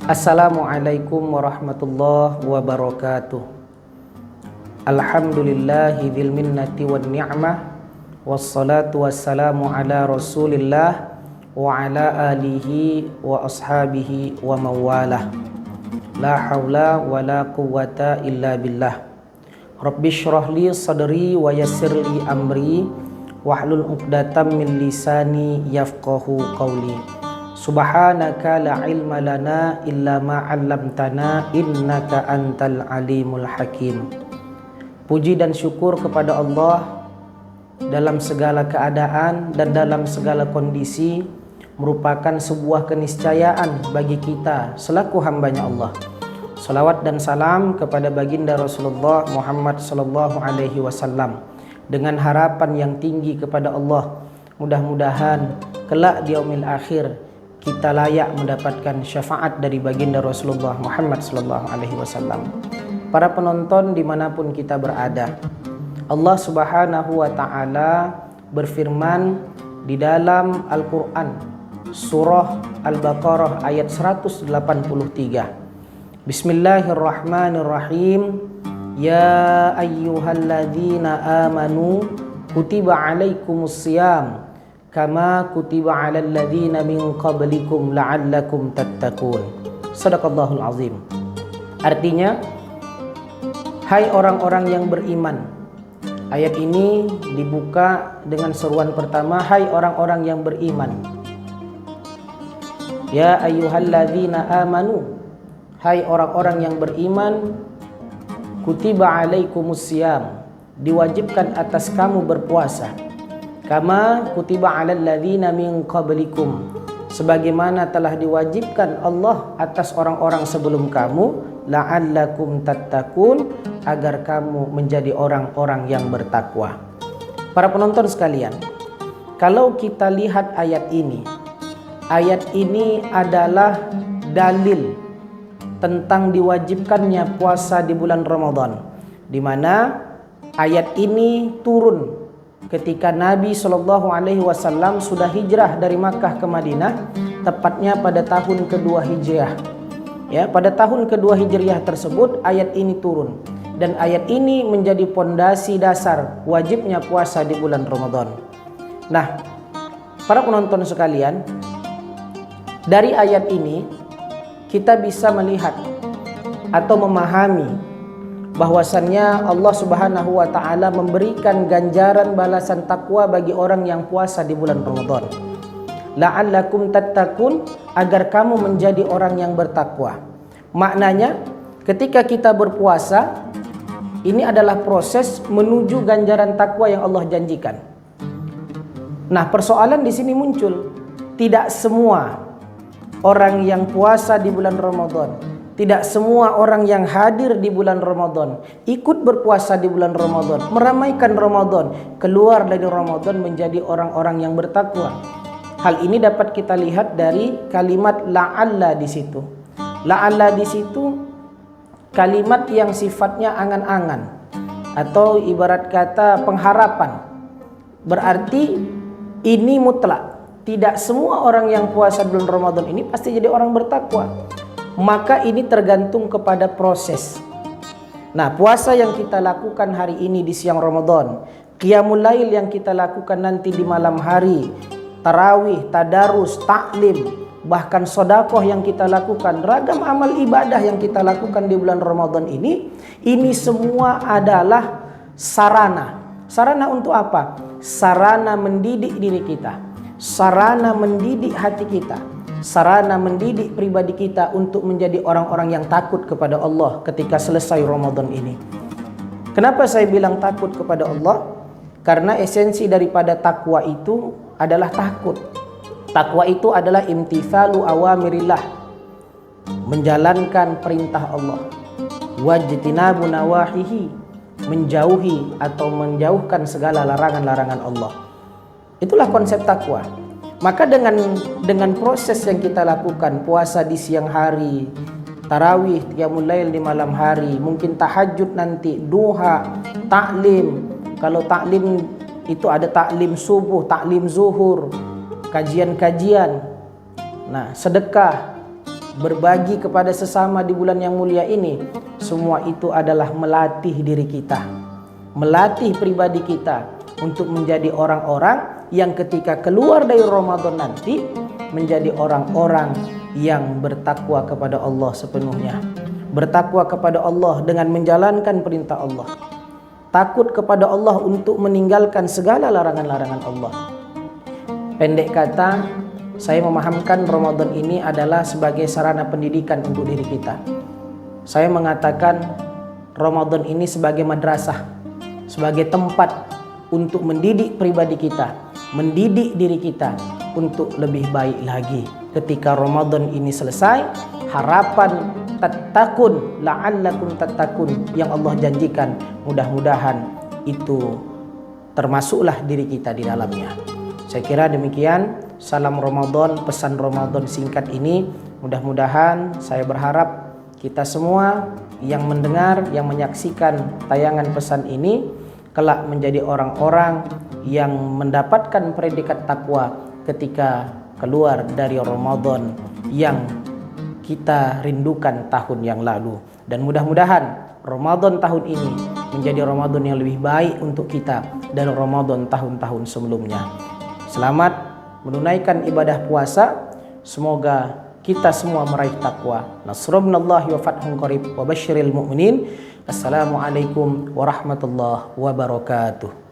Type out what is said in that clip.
Assalamualaikum warahmatullahi wabarakatuh. Alhamdulillahi dzil minnati wan ni'mah, wassalatu wassalamu ala Rasulillah wa ala alihi wa ashabihi wa mawalah. La haula wa la quwwata illa billah. Rabbi shrah li sadri wa yassir li amri wahlul 'uqdatam min lisani yafqahu qawli. Subhanaka la ilma lana illa ma 'allamtana innaka antal alimul hakim. Puji dan syukur kepada Allah dalam segala keadaan dan dalam segala kondisi merupakan sebuah keniscayaan bagi kita selaku hambanya Allah. Salawat dan salam kepada baginda Rasulullah Muhammad sallallahu alaihi wasallam dengan harapan yang tinggi kepada Allah, mudah-mudahan kelak di yaumil akhir kita layak mendapatkan syafaat dari baginda Rasulullah Muhammad sallallahu alaihi wasallam. Para penonton dimanapun kita berada, Allah subhanahu wa ta'ala berfirman di dalam Al-Quran surah Al-Baqarah ayat 183. Bismillahirrahmanirrahim. Ya ayyuhalladzina amanu kutiba alaikumusiyam kama kutiba alal ladzina min qablikum la'allakum tattaqun. Shadaqallahul azim. Artinya, hai orang-orang yang beriman. Ayat ini dibuka dengan seruan pertama, hai orang-orang yang beriman. Ya ayyuhalladzina amanu, hai orang-orang yang beriman, kutiba alaikumusiyam, diwajibkan atas kamu berpuasa. Kama kutiba alal ladzina min qablikum, sebagaimana telah diwajibkan Allah atas orang-orang sebelum kamu, la'allakum tattaqun, agar kamu menjadi orang-orang yang bertakwa. Para penonton sekalian, kalau kita lihat ayat ini adalah dalil tentang diwajibkannya puasa di bulan Ramadan, di mana ayat ini turun ketika Nabi Shallallahu Alaihi Wasallam sudah hijrah dari Makkah ke Madinah, tepatnya pada tahun kedua Hijriah. Ya, pada tahun kedua Hijriah tersebut ayat ini turun, dan ayat ini menjadi pondasi dasar wajibnya puasa di bulan Ramadan. Nah, para penonton sekalian, dari ayat ini kita bisa melihat atau memahami bahwasannya Allah Subhanahu wa ta'ala memberikan ganjaran balasan takwa bagi orang yang puasa di bulan Ramadan. La'allakum tattaqun, agar kamu menjadi orang yang bertakwa. Maknanya, ketika kita berpuasa, ini adalah proses menuju ganjaran takwa yang Allah janjikan. Nah, persoalan di sini muncul. Tidak semua orang yang puasa di bulan Ramadan, tidak semua orang yang hadir di bulan Ramadan, ikut berpuasa di bulan Ramadan, meramaikan Ramadan, keluar dari Ramadan menjadi orang-orang yang bertakwa. Hal ini dapat kita lihat dari kalimat la'alla di situ. La'alla di situ kalimat yang sifatnya angan-angan atau ibarat kata pengharapan. Berarti ini mutlak. Tidak semua orang yang puasa di bulan Ramadan ini pasti jadi orang bertakwa. Maka ini tergantung kepada proses. Nah, puasa yang kita lakukan hari ini di siang Ramadan, qiyamul lail yang kita lakukan nanti di malam hari, tarawih, tadarus, taklim, bahkan sodakoh yang kita lakukan, ragam amal ibadah yang kita lakukan di bulan Ramadan ini semua adalah sarana. Sarana untuk apa? Sarana mendidik diri kita, sarana mendidik hati kita, sarana mendidik pribadi kita untuk menjadi orang-orang yang takut kepada Allah ketika selesai Ramadan ini. Kenapa saya bilang takut kepada Allah? Karena esensi daripada takwa itu adalah takut. Takwa itu adalah imtithalu awamirillah, menjalankan perintah Allah, wajtinabu nawahihi, menjauhi atau menjauhkan segala larangan-larangan Allah. Itulah konsep takwa. Maka dengan proses yang kita lakukan, puasa di siang hari, tarawih, qiyamul lail di malam hari, mungkin tahajud nanti, duha, taklim. Kalau taklim itu ada taklim subuh, taklim zuhur, kajian-kajian. Nah, sedekah, berbagi kepada sesama di bulan yang mulia ini, semua itu adalah melatih diri kita, melatih pribadi kita untuk menjadi orang-orang yang ketika keluar dari Ramadan nanti menjadi orang-orang yang bertakwa kepada Allah sepenuhnya, bertakwa kepada Allah dengan menjalankan perintah Allah, takut kepada Allah untuk meninggalkan segala larangan-larangan Allah. Pendek kata, saya memahamkan Ramadan ini adalah sebagai sarana pendidikan untuk diri kita. Saya mengatakan Ramadan ini sebagai madrasah, sebagai tempat untuk mendidik pribadi kita, mendidik diri kita untuk lebih baik lagi. Ketika Ramadan ini selesai, harapan tattaqun, la'allakum tattaqun yang Allah janjikan, mudah-mudahan itu termasuklah diri kita di dalamnya. Saya kira demikian. Salam Ramadan, pesan Ramadan singkat ini. Mudah-mudahan saya berharap kita semua yang mendengar, yang menyaksikan tayangan pesan ini kelak menjadi orang-orang yang mendapatkan predikat takwa ketika keluar dari Ramadan yang kita rindukan tahun yang lalu. Dan mudah-mudahan Ramadan tahun ini menjadi Ramadan yang lebih baik untuk kita dari Ramadan tahun-tahun sebelumnya. Selamat menunaikan ibadah puasa. Semoga kita semua meraih takwa. Nasrullahi wa fathun qarib wa basyiril mu'minin. Assalamualaikum warahmatullahi wabarakatuh.